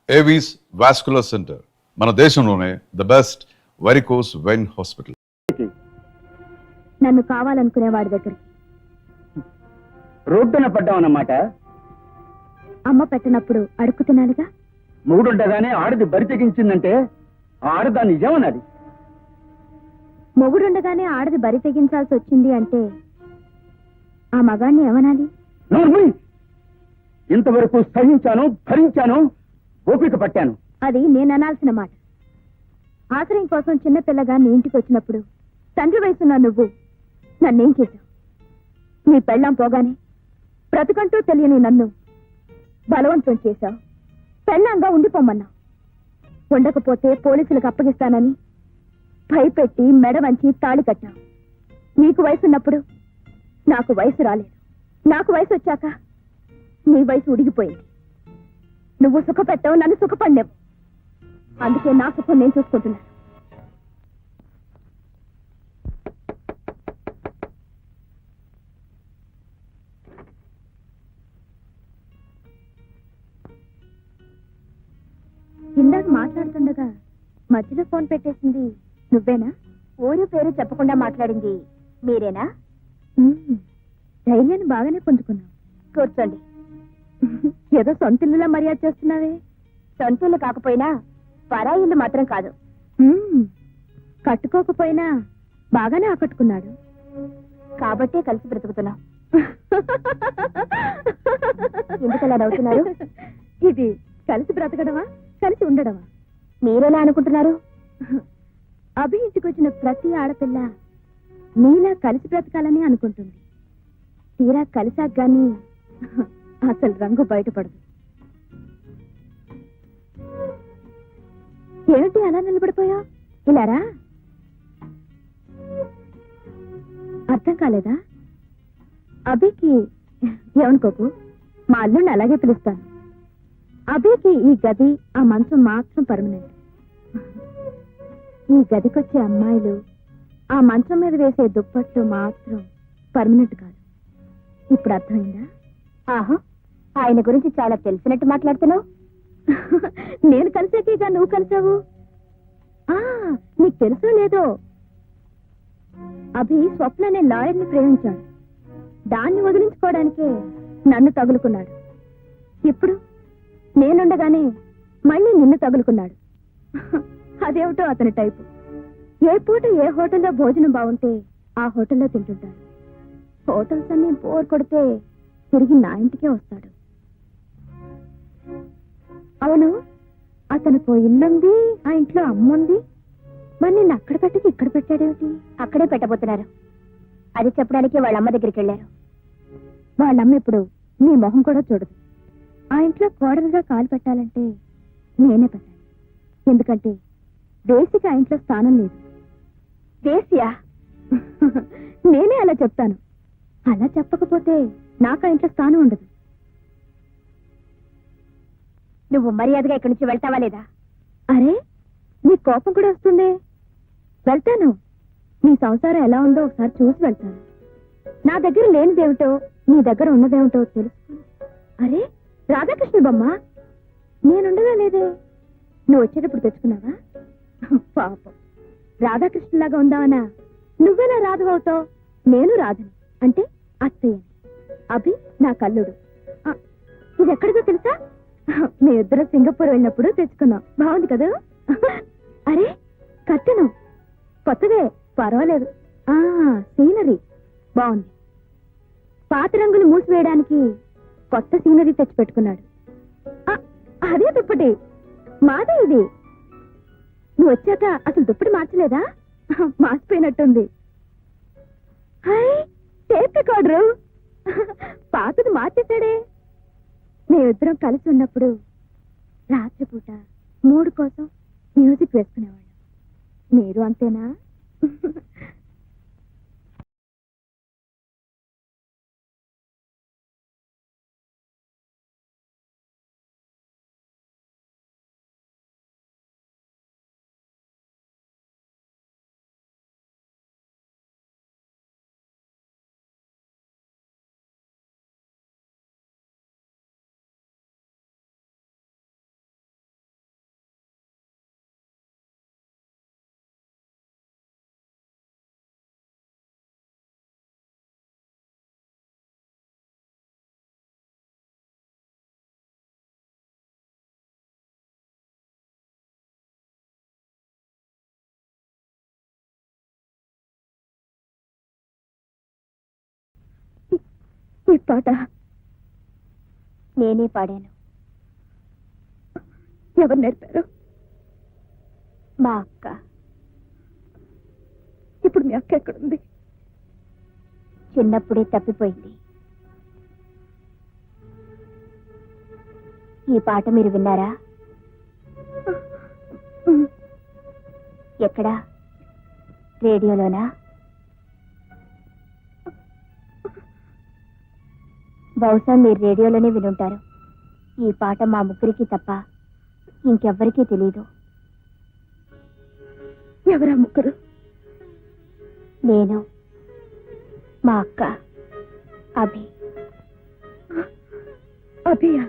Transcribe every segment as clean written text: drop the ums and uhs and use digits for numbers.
Avis vascular centre మన దేశంలోనే the best varicose vein hospital. నన్ను కావాలనుకునే వాడి దగ్గరికి రోడ్డున పడ్డామన్నమాట. అమ్మ పెట్టినప్పుడు అడుక్కు తినాలిగా. మూడుండగానే ఆడది బరి తెగించిందంటే ఆడదాన్ని నిజమన్నది. మొగుడుండగానే ఆడది బరి తెగించాల్సి వచ్చింది అంటే ఆ మగాన్ని ఏమనాలి? ఇంతవరకు సహించాను, భరించాను, ఓపిక పట్టాను. అది నేను అనాల్సిన మాట. ఆశ్రయం కోసం చిన్నపిల్లగా నీ ఇంటికి వచ్చినప్పుడు తండ్రి వయసున్న నువ్వు నన్నేం చేశావు? నీ పెళ్ళాం పోగానే బ్రతుకంటూ తెలియని నన్ను బలవంతం చేశావు. పెళ్ళాంగా ఉండిపోమన్నావు. ఉండకపోతే పోలీసులకు అప్పగిస్తానని భయపెట్టి మెడ వంచి తాళి కట్టావు. నీకు వయసున్నప్పుడు నాకు వయసు రాలేదు. నాకు వయసు వచ్చాక నీ వయసు ఉడిగిపోయింది. నువ్వు సుఖపెట్టావు, నన్ను సుఖపడినావు. అందుకే నా సుఖం నేను చూసుకుంటున్నాను. ఇందాక మాట్లాడుతుండగా మధ్యలో ఫోన్ పెట్టేసింది నువ్వేనా? ఊరి పేరు చెప్పకుండా మాట్లాడింది మీరేనా? ధైర్యాన్ని బాగానే పుంజుకున్నావు. కూర్చోండి. ఏదో సొంతిల్లులా మర్యాద చేస్తున్నావే. సొంతిల్లు కాకపోయినా పరాయిల్లు మాత్రం కాదు. కట్టుకోకపోయినా బాగానే ఆకట్టుకున్నాడు కాబట్టే కలిసి బ్రతుకుతున్నాం. ఎందుకలా నవ్వుతున్నారు? ఇది కలిసి బ్రతకడమా, కలిసి ఉండడమా? మీరెలా అనుకుంటున్నారు? అభి ఇంటికి వచ్చిన ప్రతి ఆడపిల్ల నీలా కలిసి బ్రతకాలని అనుకుంటుంది. తీరా కలిసాక గాని అసలు రంగు బయటపడదు. ఏమిటి అలా నిలబడిపోయా? ఇలారా? అర్థం కాలేదా? అభికి ఏమనుకోకు, మా అల్లుడిని అలాగే పిలుస్తాను. అభికి ఈ గది, ఆ మంచం మాత్రం పర్మనెంట్. ఈ గదికొచ్చే అమ్మాయిలు, ఆ మంచం మీద వేసే దుప్పట్లు మాత్రం పర్మనెంట్ కాదు. ఇప్పుడు అర్థమైందా? ఆహా, ఆయన గురించి చాలా తెలిసినట్టు మాట్లాడుతున్నావు. నేను కలిసాకేగా నువ్వు కలిసావు. నీకు తెలుసో లేదో, అభి స్వప్న అనే లాయర్ని ప్రేమించాడు. దాన్ని వదిలించుకోవడానికే నన్ను తగులుకున్నాడు. ఇప్పుడు నేనుండగానే మళ్ళీ నిన్ను తగులుకున్నాడు. అదేమిటో అతని టైపు. ఏ పూట ఏ హోటల్లో భోజనం బాగుంటే ఆ హోటల్లో తింటుంటాడు. హోటల్స్ అన్ని బోర్ కొడితే తిరిగి నా ఇంటికే వస్తాడు. అవును, అతనికి ఇల్లుంది, ఆ ఇంట్లో అమ్ముంది. మరి నిన్ను అక్కడ పెట్టి ఇక్కడ పెట్టాడేమిటి? అక్కడే పెట్టబోతున్నారు. అది చెప్పడానికి వాళ్ళ అమ్మ దగ్గరికి వెళ్ళారు. వాళ్ళమ్మ ఇప్పుడు నీ మొహం కూడా చూడదు. ఆ ఇంట్లో కోడలుగా కాలు పెట్టాలంటే నేనే పెట్టాను. ఎందుకంటే వేసికి ఆ ఇంట్లో స్థానం లేదు. వేసియా? నేనే అలా చెప్తాను. అలా చెప్పకపోతే నాకు ఆ ఇంట్లో స్థానం ఉండదు. నువ్వు మర్యాదగా ఇక్కడి నుంచి వెళ్తావా లేదా? అరే, నీ కోపం కూడా వస్తుంది. వెళ్తాను. నీ సంసారం ఎలా ఉందో ఒకసారి చూసి వెళ్తాను. నా దగ్గర లేనిదేమిటో నీ దగ్గర ఉన్నదేమిటో తెలుసు. అరే, రాధాకృష్ణ బొమ్మ నేనుండగా లేదే. నువ్వు వచ్చేటప్పుడు తెచ్చుకున్నావా? పాపం, రాధాకృష్ణలాగా ఉందావనా? నువ్వెలా రాధు అవుతావు? నేను రాధని అంటే అత్తయ్యని. అభి నా కల్లుడు. ఇది ఎక్కడిదో తెలుసా? మీ ఇద్దరు సింగపూర్ వెళ్ళినప్పుడు తెచ్చుకున్నాం. బాగుంది కదా? అరే, కట్టను కొత్తదే, పర్వాలేదు. సీనరీ బాగుంది. పాత రంగులు మూసివేయడానికి కొత్త సీనరీ తెచ్చి పెట్టుకున్నాడు. అదే దుప్పటి, మాదే ఇది. నువ్వు వచ్చాక అసలు దుప్పటి మార్చలేదా? మార్చిపోయినట్టుంది. హాయ్, టేప్ రికార్డరు పాతది మార్చేశాడే. మేమిద్దరం కలిసి ఉన్నప్పుడు రాత్రిపూట మూడు కోసం మ్యూజిక్ వేసుకునేవాళ్ళం. మీరు అంతేనా? ఈ పాట నేనే పాడాను. ఎవరు నేర్పారు? మా అక్క. ఇప్పుడు మీ అక్క ఎక్కడుంది? చిన్నప్పుడే తప్పిపోయింది. ఈ పాట మీరు విన్నారా? ఎక్కడా? రేడియోలోనా? బహుశా మీరు రేడియోలోనే వినుంటారు. ఈ పాట మా ముగ్గురికి తప్ప ఇంకెవ్వరికీ తెలీదు. ఎవరా ముగ్గురు? నేను, మా అక్క, అభి. అభియా?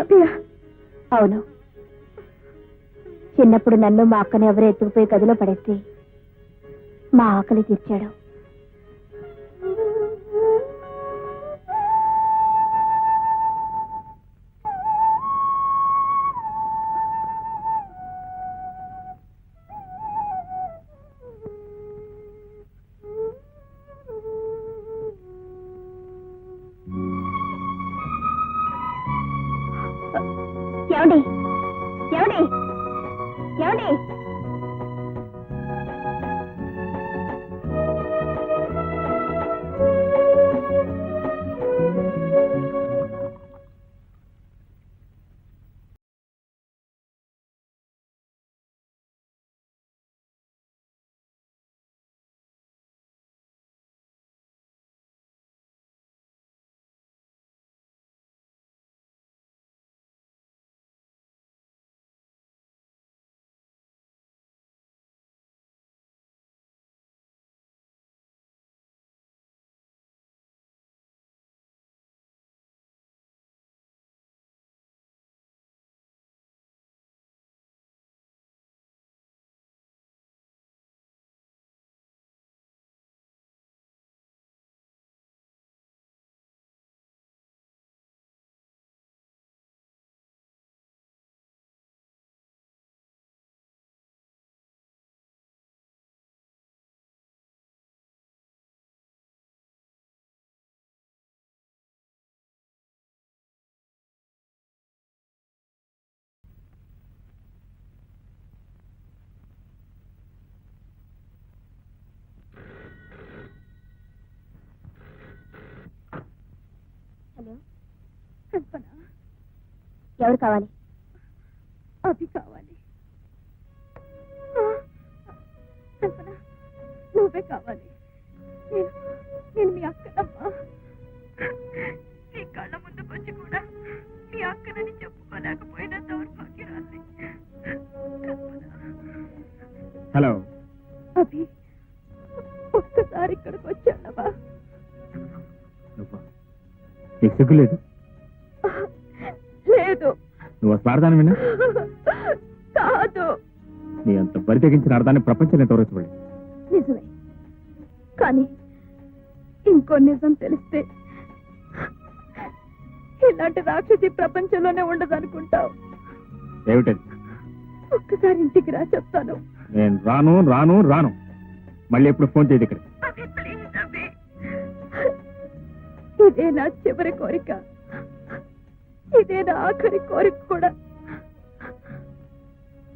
అభియా? అవును. చిన్నప్పుడు నన్ను మా అక్కను ఎవరో ఎత్తుకుపోయి గదిలో పడేస్తే మా ఆకలి తీర్చాడు. ఏమండి? ఏమండి? ఏమండి? హలో, కల్పన. ఎవరు కావాలి? అభి కావాలి. కల్పన, నువ్వే కావాలి. నేను మీ అక్కనమ్మా. నీ కళ్ళ ముందుకొచ్చి కూడా మీ అక్కనని చెప్పుకోలేకపోయినా దౌర్భాగ్యరాలి. హలో అభి, ఒక్కసారి ఇక్కడికి వచ్చాడవా? నీకు సిగ్గు లేదు? లేదు. నువ్వు స్వార్థాన్ని విన్నా కాదు. నీ అంత బరి తెగించిన అర్థాన్ని ప్రపంచం తోరచబడి. నిజమే, కానీ ఇంకో నిజం తెలిస్తే ఇలాంటి రాక్షసి ప్రపంచంలోనే ఉండదనుకుంటావు. ఏమిటది? ఒక్కసారి ఇంటికి రా, చెప్తాను. నేను రాను రాను రాను. మళ్ళీ ఎప్పుడు ఫోన్ చేయదు ఇక్కడ. ఇదే నా చివరి కోరిక, ఇదే నా ఆఖరి కోరిక కూడా.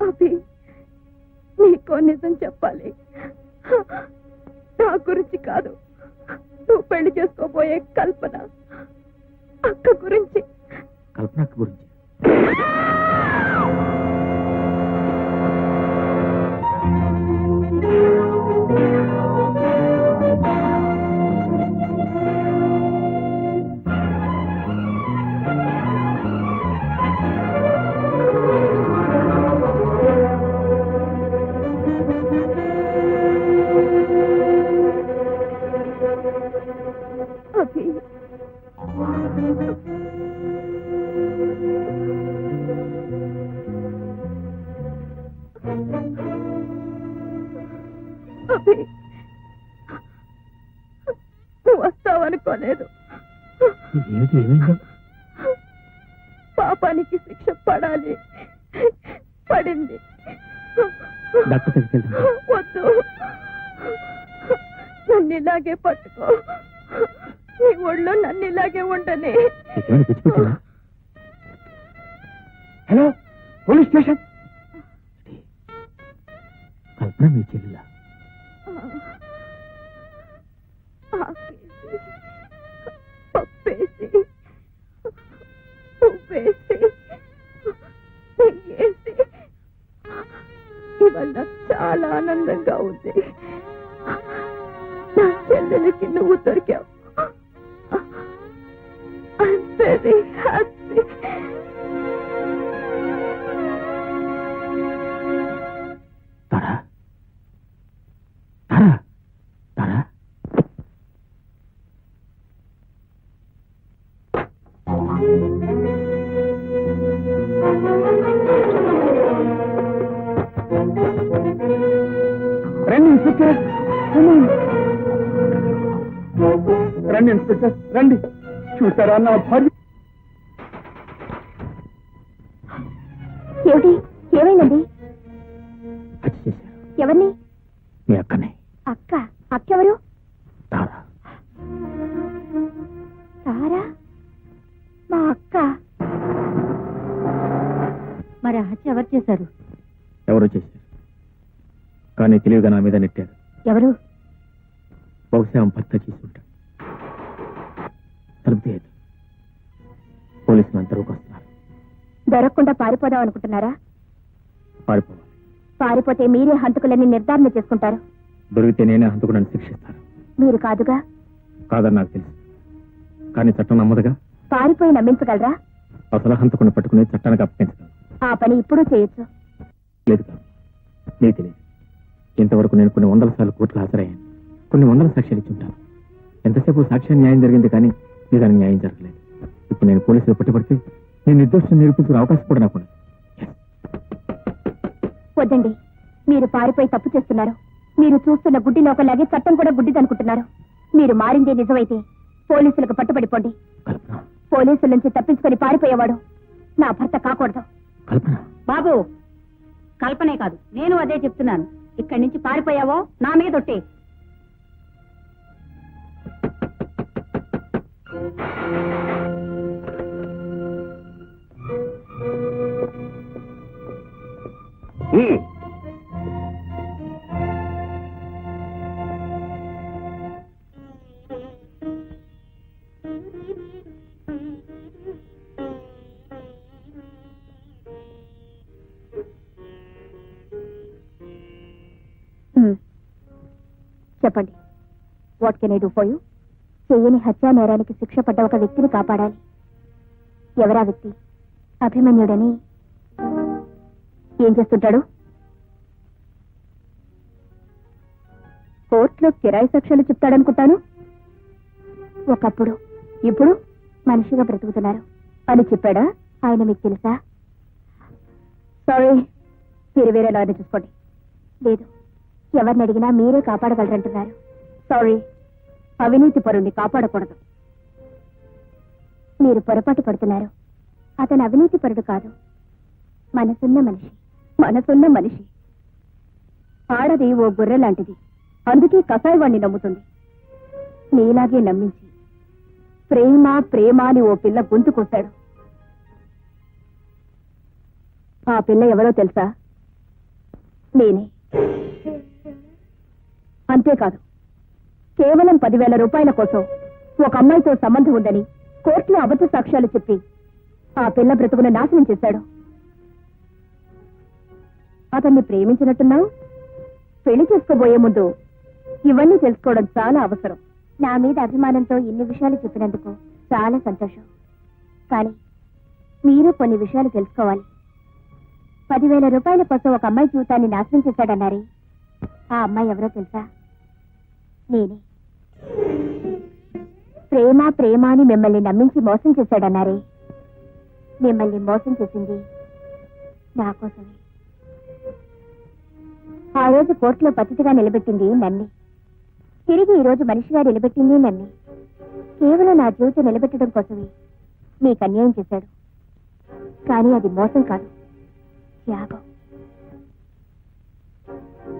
అభి, నీకో నిజం చెప్పాలి. నా గురించి కాదు, నువ్వు పెళ్లి చేసుకోబోయే కల్పన అక్క గురించి. కల్పన అక్క గురించి? అభి, అభి, నువ్వు వస్తావనుకోలేదు. పాపానికి శిక్ష పడాలి, పడింది. వద్దు, నా నన్ను ఇలాగే పట్టుకో, నీ ఒళ్ళో నన్ను ఇలాగే ఉండనే. నీకేమైనా పిచ్చిపెట్టినా? Hello, police station. కల్పన మీ చెల్లిలా? పప్పేసి ఉప్పేసి నెయ్యేసి ఇవాళ నాకు చాలా ఆనందంగా ఉంది. నా చెల్లెలకి నువ్వు దొరికావు. I'm very happy. Tara, Tara, Tara. రండి ఇన్స్పెక్టర్, రండి ఇన్స్పెక్టర్, రండి. చూసారా నా భార్య? ఏమిటి, ఏమైందండి? హత్య చేశారు. ఎవరిని? మీ అక్కనే. అక్క? అక్కెవరు? తారా. సారా? మా అక్క? మరి ఆ హత్య ఎవరు చేశారు? ఎవరో చేశారు, కానీ తెలివిగా నా మీద నెట్టారు. ఎవరు? బహుశా భర్త చేసి ఉంటాడు. తలుపు తీయదు. పోలీసులు అంతలోకి వస్తున్నారు. దొరకకుండా పారిపోదాం అనుకుంటున్నారా? పారిపోవాలి. పారిపోతే మీరే హంతకులని నిర్ధారణ చేసుకుంటారు. దొరికితే నేనే హంతకుడని శిక్షిస్తాను. మీరు కాదుగా? కాదని నాకు తెలుసు, కానీ చట్టం నమ్మదుగా. పారిపోయి నమ్మించగలరా? అసలు హంతకుని పట్టుకుని చట్టానికి అప్పగించగలను. ఆ పని ఇప్పుడు చేయొచ్చు. లేదు కాదు, నీకు తెలియదు. ఇంతవరకు నేను కొన్ని వందల సార్లు కోర్టులో హాజరయ్యాను. కొన్ని వందల సాక్ష్యాలు ఇచ్చి ఉంటాను. ఎంతసేపు సాక్ష్యం న్యాయం జరిగింది, కానీ నిజానికి న్యాయం జరగలేదు. ఇప్పుడు నేను పోలీసులు పట్టుబడితే నేను నిర్దోషం నిరూపించుకునే అవకాశం కూడా నాకు ఉండదు. వద్దండి, మీరు పారిపోయి తప్పు చేస్తున్నారు. మీరు చూస్తున్న గుడ్డి లోకలాగే చట్టం కూడా గుడ్డిదనుకుంటున్నారు. మీరు మారిందే నిజమైతే పోలీసులకు పట్టుబడిపోండి. కల్పన, పోలీసుల నుంచి తప్పించుకొని పారిపోయేవాడు నా భర్త కాకూడదు. కల్పన. బాబు, కల్పనే కాదు, నేను అదే చెప్తున్నాను. ఇక్కడి నుంచి పారిపోయావో నా మీద ఒట్టే. చెప్పండి, what can I do for you? చెయ్యని హత్యా నేరానికి శిక్ష పడ్డ ఒక వ్యక్తిని కాపాడాలి. ఎవరా వ్యక్తి? అభిమన్యుడని. ఏం చేస్తుంటాడు? కోర్టులో కిరాయి సాక్ష్యాలు చెప్తాడనుకుంటాను. ఒకప్పుడు, ఇప్పుడు మనిషిగా బ్రతుకుతున్నారు అని చెప్పాడా? ఆయన మీకు తెలుసా? సారీ, మీరు వేరే లాయర్ని చూసుకోండి. లేదు, ఎవరిని అడిగినా మీరే కాపాడగలరంటున్నారు. సారీ, అవినీతి పరుణ్ణి కాపాడకూడదు. మీరు పొరపాటు పడుతున్నారు. అతను అవినీతి పరుడు కాదు, మనసున్న మనిషి. మనసున్న మనిషి. ఆడది ఓ గొర్రె లాంటిది, అందుకే కసాయివాణ్ణి నమ్ముతుంది. నీలాగే నమ్మించి ప్రేమ ప్రేమ అని ఓ పిల్ల గొంతు కోశాడు. ఆ పిల్ల ఎవరో తెలుసా? నేనే. అంతేకాదు, కేవలం 10,000 రూపాయల కోసం ఒక అమ్మాయితో సంబంధం ఉందని కోర్టులో అబద్ధ సాక్ష్యాలు చెప్పి ఆ పిల్ల బ్రతుకును నాశనం చేశాడు. అతన్ని ప్రేమించినట్టున్నావు. పెళ్లి చేసుకోబోయే ముందు ఇవన్నీ తెలుసుకోవడం చాలా అవసరం. నా మీద అభిమానంతో ఇన్ని విషయాలు చెప్పినందుకు చాలా సంతోషం. కానీ మీరు కొన్ని విషయాలు తెలుసుకోవాలి. 10,000 రూపాయల కోసం ఒక అమ్మాయి జీవితాన్ని నాశనం చేశాడన్నారే, ఆ అమ్మాయి ఎవరో తెలుసా? నేనే. ప్రేమ ప్రేమ అని మిమ్మల్ని నమ్మించి మోసం చేశాడన్నారే, మిమ్మల్ని మోసం చేసింది నా కోసమే. ఆ రోజు కోర్టులో పతితిగా నిలబెట్టింది నన్నే. తిరిగి ఈ రోజు మనిషిగా నిలబెట్టింది నన్నే. కేవలం నా జీవితం నిలబెట్టడం కోసమే మీకు అన్యాయం చేశాడు. కానీ అది మోసం కాదు, త్యాగం.